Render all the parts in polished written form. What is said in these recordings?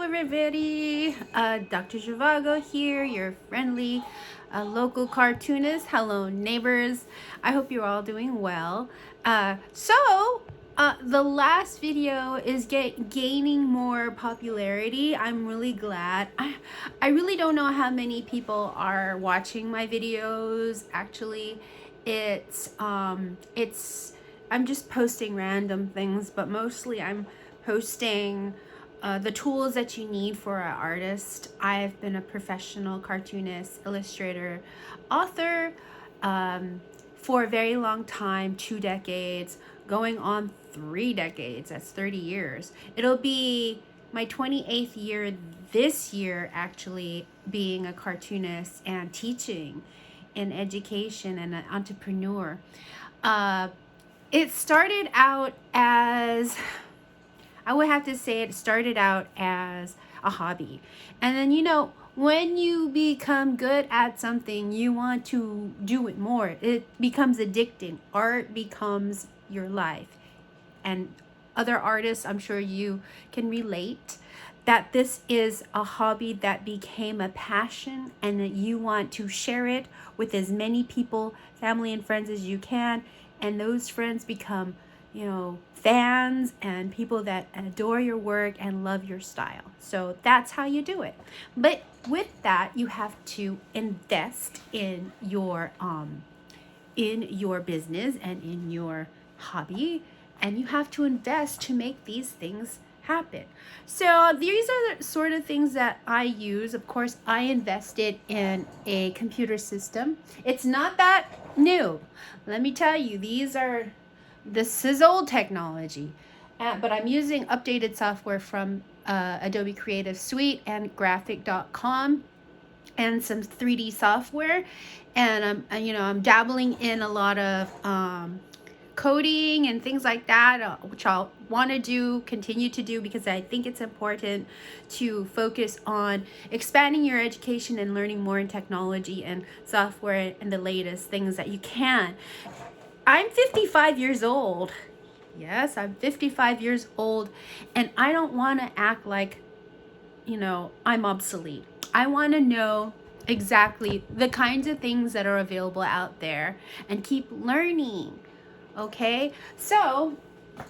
everybody. Dr. Zhivago here, your friendly local cartoonist. Hello, neighbors. I hope you're all doing well. The last video is gaining more popularity. I'm really glad. I really don't know how many people are watching my videos. Actually, I'm just posting random things, but mostly I'm posting the tools that you need for an artist. I've been a professional cartoonist, illustrator, author for a very long time, 2 decades, going on 3 decades. That's 30 years. It'll be my 28th year this year, actually, being a cartoonist and teaching in education and an entrepreneur. It started out as, I would have to say it started out as a hobby. And then, when you become good at something, you want to do it more. It becomes addicting. Art becomes your life. And other artists, I'm sure you can relate that this is a hobby that became a passion and that you want to share it with as many people, family and friends as you can. And those friends become, fans and people that adore your work and love your style. So that's how you do it. But with that, you have to invest in your business and in your hobby, and you have to invest to make these things happen. So these are the sort of things that I use. Of course, I invested in a computer system. It's not that new. Let me tell you, this is old technology, but I'm using updated software from Adobe Creative Suite and Graphic.com and some 3D software, and I'm dabbling in a lot of coding and things like that, which I'll want to continue to do, because I think it's important to focus on expanding your education and learning more in technology and software and the latest things that you can. I'm 55 years old. Yes, I'm 55 years old, and I don't want to act like, I'm obsolete. I want to know exactly the kinds of things that are available out there and keep learning. Okay, so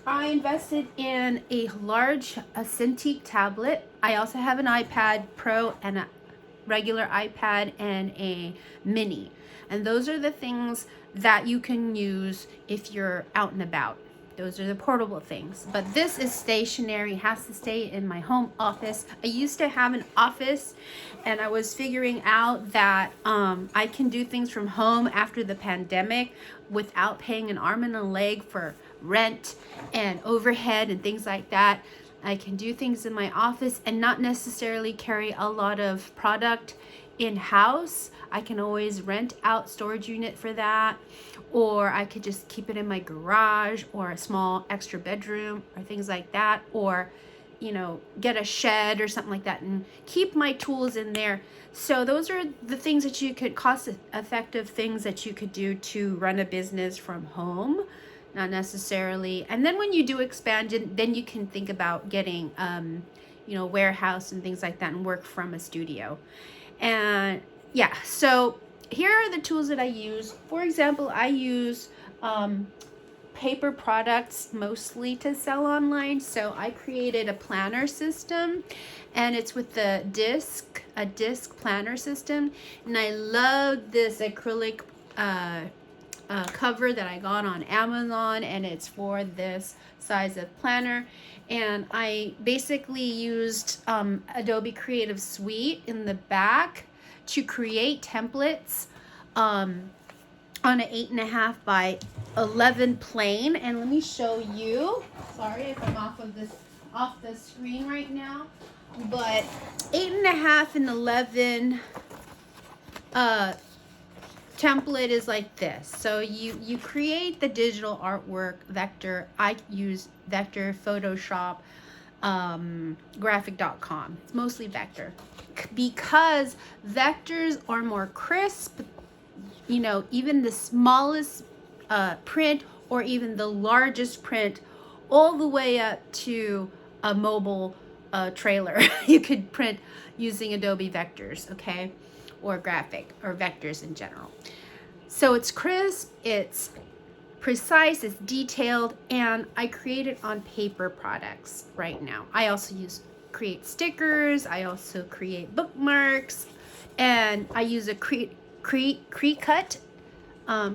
I invested in a large Cintiq tablet. I also have an iPad Pro and a regular iPad and a mini. And those are the things that you can use if you're out and about. Those are the portable things. But this is stationary, has to stay in my home office. I used to have an office, and I was figuring out that I can do things from home after the pandemic without paying an arm and a leg for rent and overhead and things like that. I can do things in my office and not necessarily carry a lot of product in-house. I can always rent out storage unit for that, or I could just keep it in my garage or a small extra bedroom or things like that, or get a shed or something like that and keep my tools in there. So those are the things that you could, cost effective things that you could do to run a business from home. Not necessarily. And then when you do expand, then you can think about getting warehouse and things like that and work from a studio. And yeah, so here are the tools that I use. For example, I use paper products mostly to sell online. So I created a planner system, and it's with a disc planner system. And I love this acrylic cover that I got on Amazon, and it's for this size of planner. And I basically used Adobe Creative Suite in the back to create templates on an 8.5 by 11 plane. And let me show you. Sorry if I'm off the screen right now, but 8.5 and 11 template is like this. So you create the digital artwork vector. I use Vector, Photoshop, Graphic.com. It's mostly Vector because vectors are more crisp. Even the smallest print or even the largest print, all the way up to a mobile a trailer. You could print using Adobe Vectors, okay, or graphic or vectors in general. So it's crisp, it's precise, it's detailed, and I create it on paper products right now. I also create stickers, I also create bookmarks, and I use a Cricut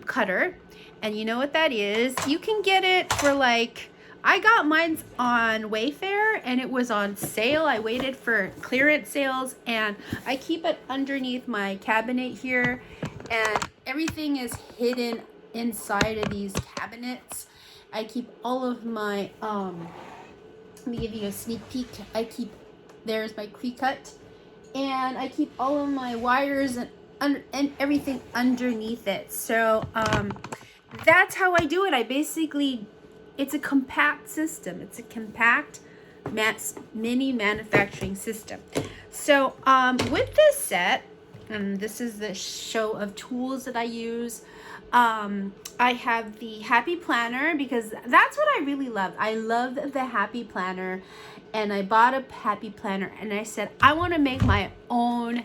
cutter. And you know what that is? You can get it for like, I got mine on Wayfair and it was on sale. I waited for clearance sales, and I keep it underneath my cabinet here, and everything is hidden inside of these cabinets. I keep all of my let me give you a sneak peek. There's my Cricut, and I keep all of my wires and everything underneath it. So that's how I do it. I basically, it's a compact system. It's a compact mini manufacturing system. So with this set, and this is the show of tools that I use. I have the Happy Planner because that's what I really love. I love the Happy Planner, and I bought a Happy Planner and I said, I want to make my own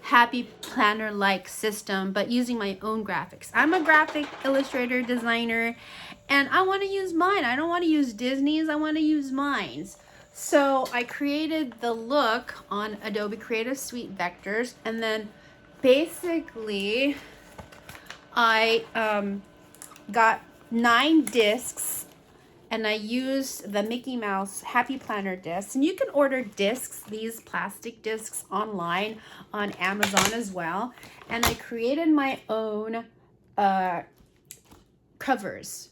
Happy Planner like system, but using my own graphics. I'm a graphic illustrator designer, and I want to use mine. I don't want to use Disney's, I want to use mine's. So I created the look on Adobe Creative Suite Vectors, and then basically I got 9 discs, and I used the Mickey Mouse Happy Planner discs. And you can order discs, these plastic discs, online on Amazon as well. And I created my own covers.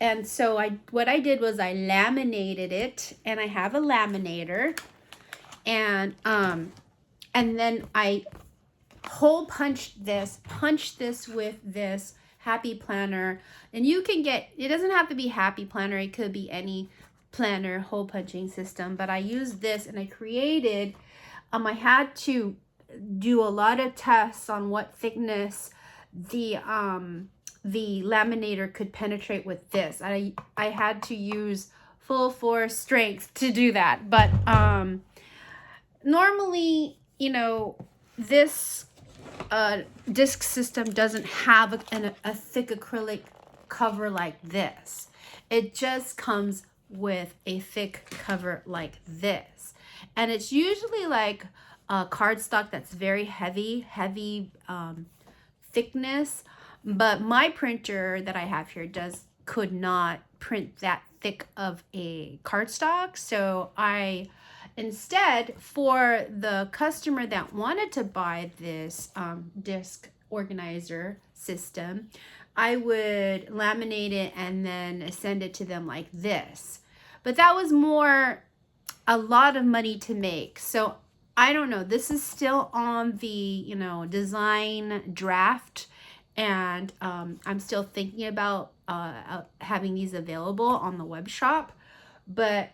And so what I did was I laminated it, and I have a laminator, and then I hole punched this with this Happy Planner. And you can get, it doesn't have to be Happy Planner, it could be any planner hole punching system, but I used this and I created, I had to do a lot of tests on what thickness the laminator could penetrate with this. I had to use full force strength to do that, but normally, you know, this disc system doesn't have a thick acrylic cover like this. It just comes with a thick cover like this, and it's usually like a cardstock that's very heavy thickness. But my printer that I have here could not print that thick of a cardstock, so I instead, for the customer that wanted to buy this disc organizer system, I would laminate it and then send it to them like this. But that was a lot of money to make. So I don't know. This is still on the, design draft, and I'm still thinking about having these available on the web shop. But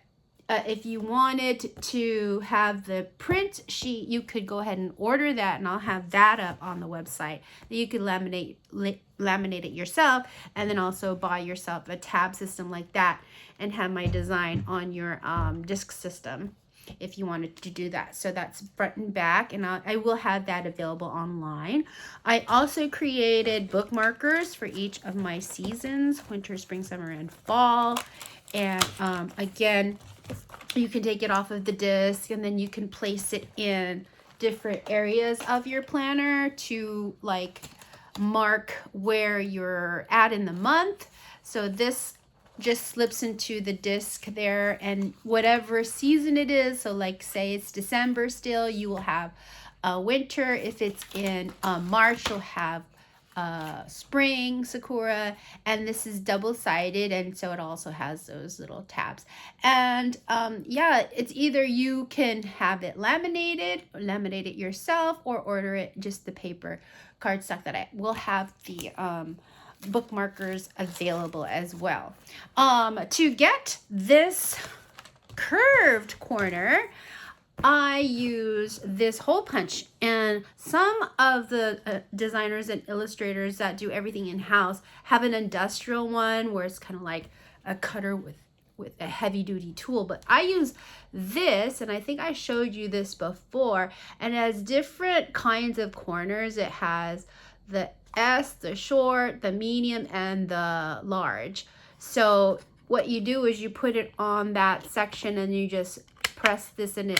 if you wanted to have the print sheet, you could go ahead and order that, and I'll have that up on the website. You could laminate it yourself, and then also buy yourself a tab system like that and have my design on your disc system if you wanted to do that. So that's front and back, and I will have that available online. I also created bookmarkers for each of my seasons: winter, spring, summer, and fall. And again, you can take it off of the disc, and then you can place it in different areas of your planner to like mark where you're at in the month. So this just slips into the disc there, and whatever season it is, so like say it's December still, you will have winter. If it's in March, you'll have spring, sakura, and this is double-sided, and so it also has those little tabs. And yeah, it's either you can have it laminated or laminate it yourself, or order it just the paper cardstock that I will have the bookmarkers available as well. To get this curved corner, I use this hole punch, and some of the designers and illustrators that do everything in-house have an industrial one where it's kind of like a cutter with with a heavy duty tool, but I use this, and I think I showed you this before, and it has different kinds of corners. It has the S, the short, the medium, and the large. So what you do is you put it on that section and you just press this, and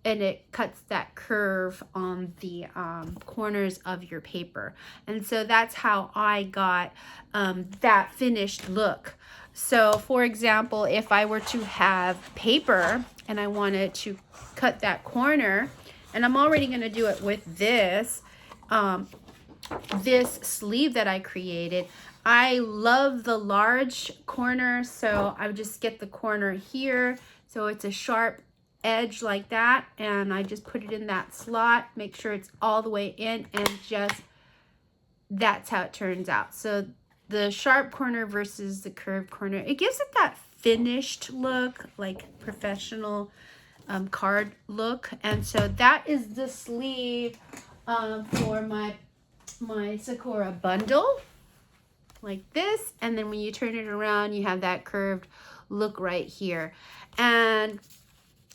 it cuts that curve on the corners of your paper. And so that's how I got that finished look. So for example, if I were to have paper and I wanted to cut that corner, and I'm already going to do it with this this sleeve that I created. I love the large corner, so I would just get the corner here so it's a sharp edge like that, and I just put it in that slot, make sure it's all the way in, and just that's how it turns out. So the sharp corner versus the curved corner, it gives it that finished look, like professional card look. And so that is the sleeve for my Sakura bundle, like this. And then when you turn it around, you have that curved look right here, and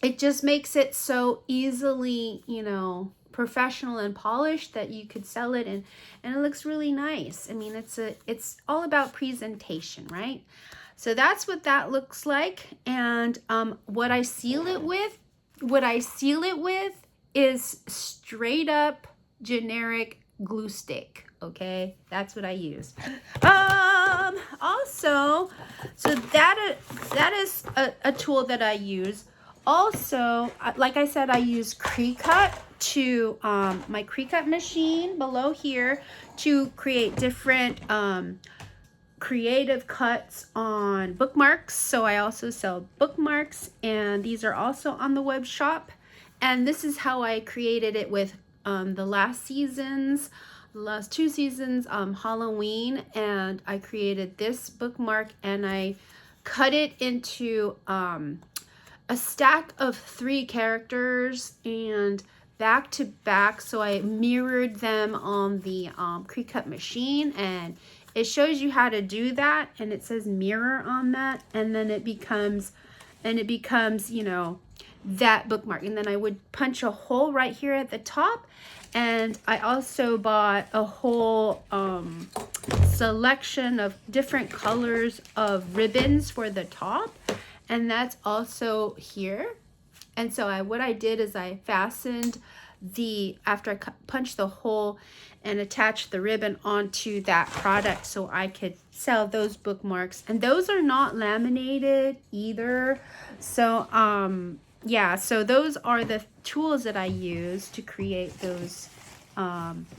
it just makes it so easily, you know, professional and polished that you could sell it, and it looks really nice. I mean, it's all about presentation, right? So that's what that looks like. And what I seal it with is straight up generic glue stick. Okay, that's what I use. Also, so that is a tool that I use. Also, like I said, I use Cricut to my Cricut machine below here to create different creative cuts on bookmarks. So I also sell bookmarks, and these are also on the web shop. And this is how I created it with the last two seasons Halloween, and I created this bookmark, and I cut it into a stack of 3 characters and back to back. So I mirrored them on the Cricut machine, and it shows you how to do that, and it says mirror on that, and then it becomes you know, that bookmark. And then I would punch a hole right here at the top. And I also bought a whole selection of different colors of ribbons for the top, and that's also here. And so what I did is I fastened after I punched the hole and attached the ribbon onto that product so I could sell those bookmarks. And those are not laminated either. So yeah, so those are the tools that I use to create those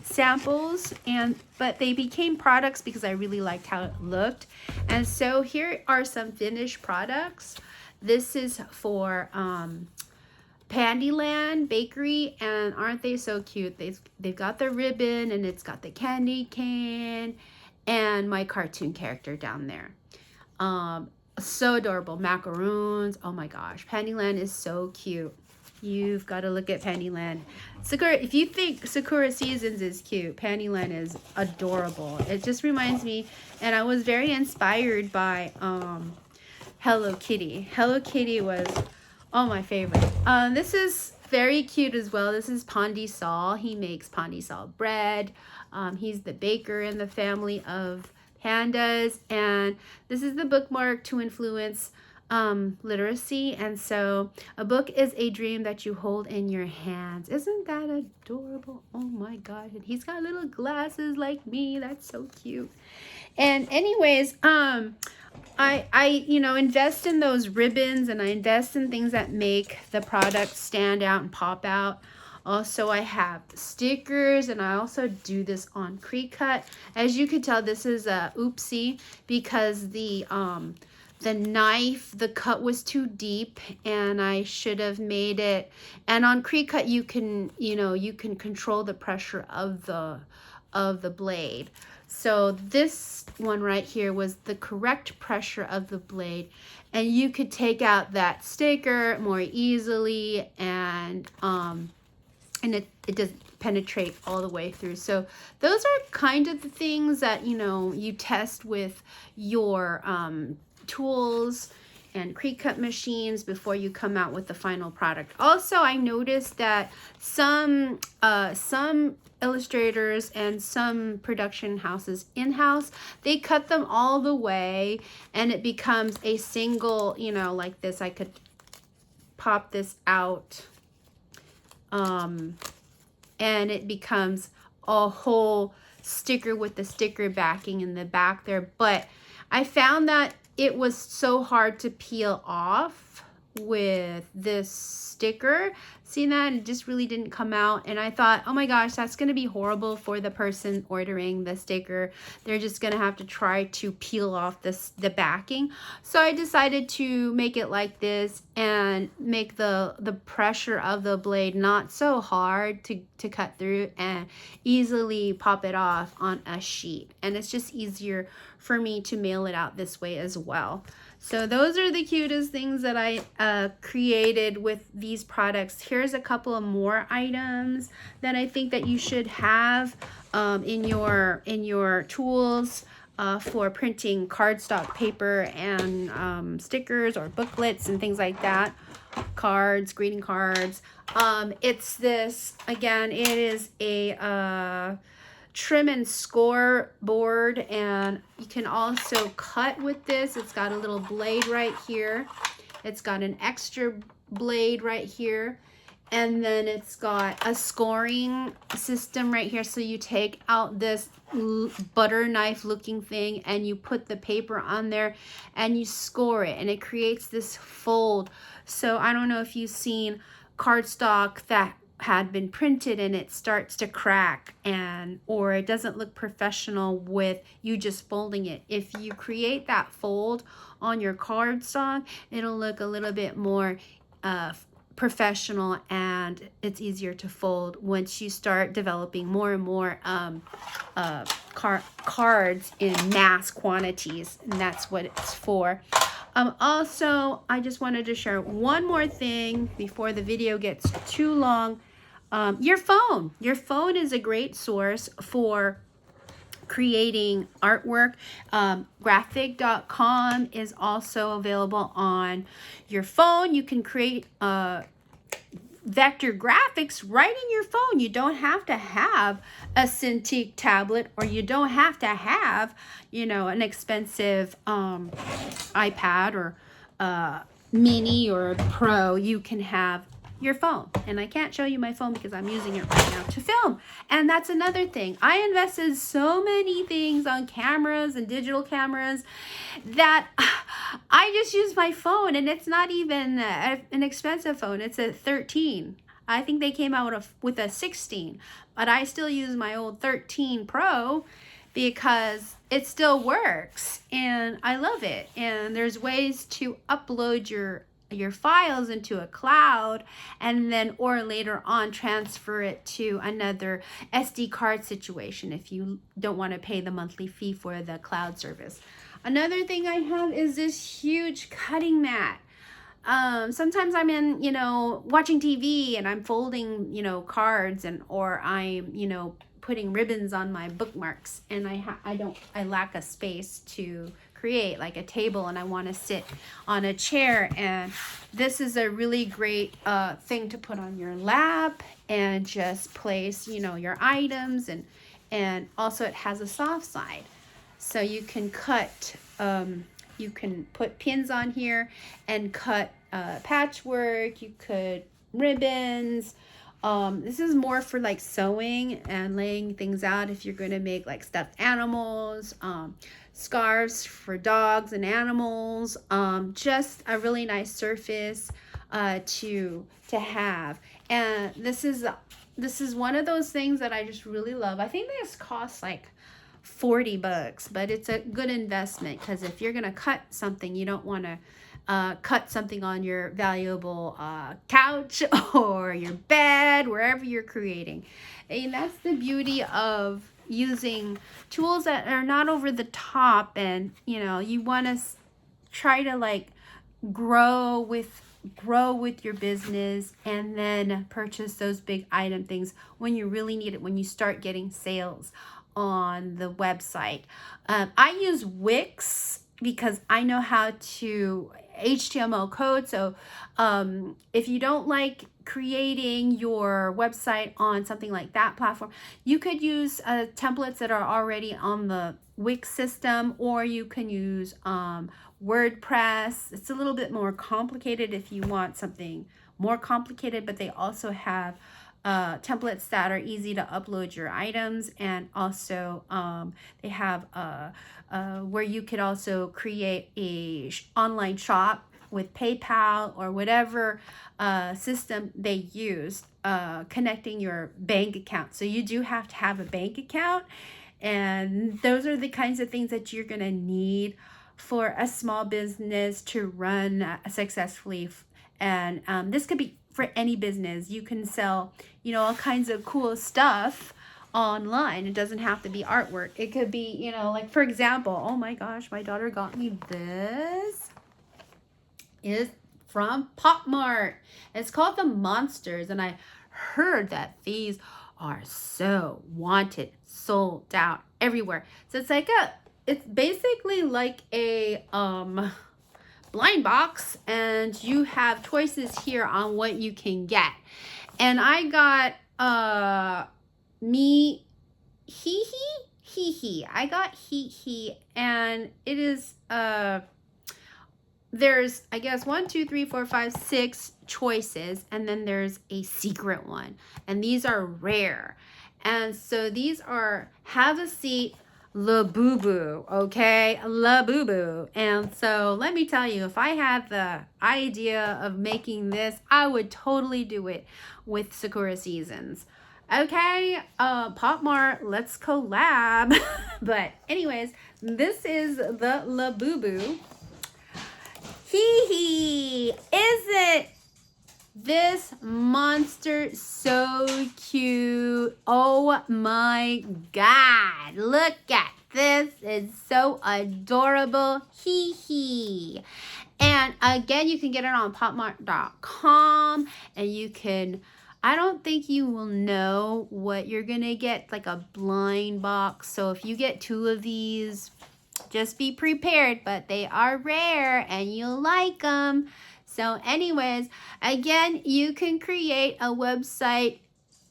samples, but they became products because I really liked how it looked. And so here are some finished products. This is for Pandyland Bakery, and aren't they so cute? They've got the ribbon, and it's got the candy cane and my cartoon character down there. So adorable. Macaroons. Oh my gosh, Pandyland is so cute. You've got to look at Pandyland. Sakura, if you think Sakura Seasons is cute, Pandyland is adorable. It just reminds me, and I was very inspired by Hello Kitty. Hello Kitty was my favorite. This is very cute as well. This is Pondy Sol. He makes Pondy Sol bread. He's the baker in the family of pandas, and this is the bookmark to influence literacy. And so a book is a dream that you hold in your hands. Isn't that adorable? Oh my god, and he's got little glasses like me. That's so cute. And anyways, I you know, invest in those ribbons, and I invest in things that make the product stand out and pop out. Also, I have stickers, and I also do this on Cricut. As you can tell, this is a oopsie because the knife, the cut was too deep, and I should have made it. And on Cricut, you can control the pressure of the blade. So this one right here was the correct pressure of the blade, and you could take out that sticker more easily, and it doesn't penetrate all the way through. So those are kind of the things that, you know, you test with your tools and pre-cut machines before you come out with the final product. Also, I noticed that some illustrators and some production houses in-house, they cut them all the way and it becomes a single, you know, like this. I could pop this out and it becomes a whole sticker with the sticker backing in the back there. But I found that it was so hard to peel off with this sticker. See that? It just really didn't come out. And I thought, oh my gosh, that's going to be horrible for the person ordering the sticker. They're just going to have to try to peel off the backing. So I decided to make it like this and make the pressure of the blade not so hard to cut through and easily pop it off on a sheet. And it's just easier for me to mail it out this way as well. So those are the cutest things that I created with these products. Here's a couple of more items that I think that you should have in your tools for printing cardstock paper and stickers or booklets and things like that. Cards, greeting cards. It's this, again, it is a trim and score board, and you can also cut with this. It's got a little blade right here. It's got an extra blade right here, and then it's got a scoring system right here. So you take out this butter knife looking thing and you put the paper on there and you score it, and it creates this fold. So I don't know if you've seen cardstock that had been printed and it starts to crack or it doesn't look professional with you just folding it. If you create that fold on your cardstock, it'll look a little bit more professional, and it's easier to fold once you start developing more and more cards in mass quantities, and that's what it's for. Also, I just wanted to share one more thing before the video gets too long. Your phone. Your phone is a great source for creating artwork. Graphic.com is also available on your phone. You can create vector graphics right in your phone. You don't have to have a Cintiq tablet, or you don't have to have, you know, an expensive iPad or mini or pro. You can have your phone, and I can't show you my phone because I'm using it right now to film. And that's another thing. I invested so many things on cameras and digital cameras that I just use my phone, and it's not even an expensive phone. It's a 13. I think they came out with a 16, but I still use my old 13 Pro because it still works and I love it. And there's ways to upload your files into a cloud, and then or later on transfer it to another SD card situation if you don't want to pay the monthly fee for the cloud service. Another thing I have is this huge cutting mat. Sometimes I'm in, you know, watching TV and I'm folding, you know, cards, and or I'm, you know, putting ribbons on my bookmarks, and I lack a space to create like a table, and I want to sit on a chair, and this is a really great thing to put on your lap and just place, you know, your items, and also it has a soft side, so you can cut you can put pins on here and cut patchwork. You could ribbons. This is more for like sewing and laying things out if you're going to make like stuffed animals, scarves for dogs and animals. Just a really nice surface to have. And this is one of those things that I just really love. I think this costs like $40, but it's a good investment, because if you're going to cut something, you don't want to cut something on your valuable couch or your bed, wherever you're creating. And that's the beauty of using tools that are not over the top, and you know, you want to try to like grow with your business, and then purchase those big item things when you really need it, when you start getting sales on the website. I use Wix because I know how to HTML code. So if you don't like creating your website on something like that platform, you could use templates that are already on the Wix system, or you can use WordPress. It's a little bit more complicated if you want something more complicated, but they also have templates that are easy to upload your items, and also they have where you could also create a online shop with PayPal or whatever system they use, connecting your bank account. So you do have to have a bank account, and those are the kinds of things that you're going to need for a small business to run successfully. And this could be for any business. You can sell, all kinds of cool stuff online. It doesn't have to be artwork. It could be, like for example, oh my gosh, my daughter got me this. Is from Pop Mart. It's called the Monsters, and I heard that these are so wanted, sold out everywhere. So it's basically like a blind box, and you have choices here on what you can get. And I got I got Hee, and it is there's, I guess, 1, 2, 3, 4, 5, 6 choices, and then there's a secret one, and these are rare. And so these are Have a Seat Labubu, okay? Labubu. And so let me tell you, if I had the idea of making this, I would totally do it with Sakura Seasons. Okay, Pop Mart, let's collab. But anyways, this is the Labubu. Isn't this monster so cute? Oh my God, look at this. It's so adorable. And again, you can get it on popmart.com, and you can, I don't think you will know what you're gonna get, like a blind box. So if you get 2 of these, just be prepared, but they are rare and you'll like them. So anyways, again, you can create a website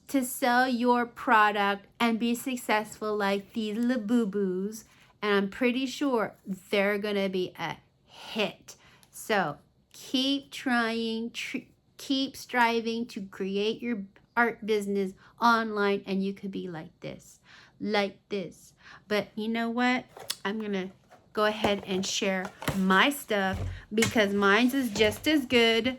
to sell your product and be successful like these Labubus, and I'm pretty sure they're gonna be a hit. So keep trying, keep striving to create your art business online, and you could be like this. But you know what? I'm gonna go ahead and share my stuff, because mine's is just as good.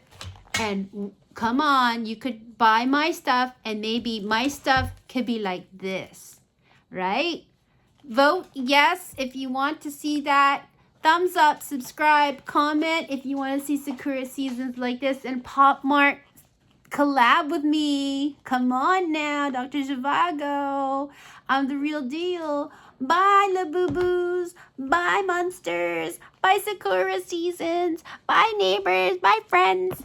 And come on, you could buy my stuff, and maybe my stuff could be like this, right? Vote yes if you want to see that. Thumbs up, subscribe, comment if you want to see Sakura Seasons like this, and Pop Mart collab with me. Come on now, Dr. Zhivago. I'm the real deal. Bye, Labubus. Bye, Monsters. Bye, Sakura Seasons. Bye, neighbors. Bye, friends.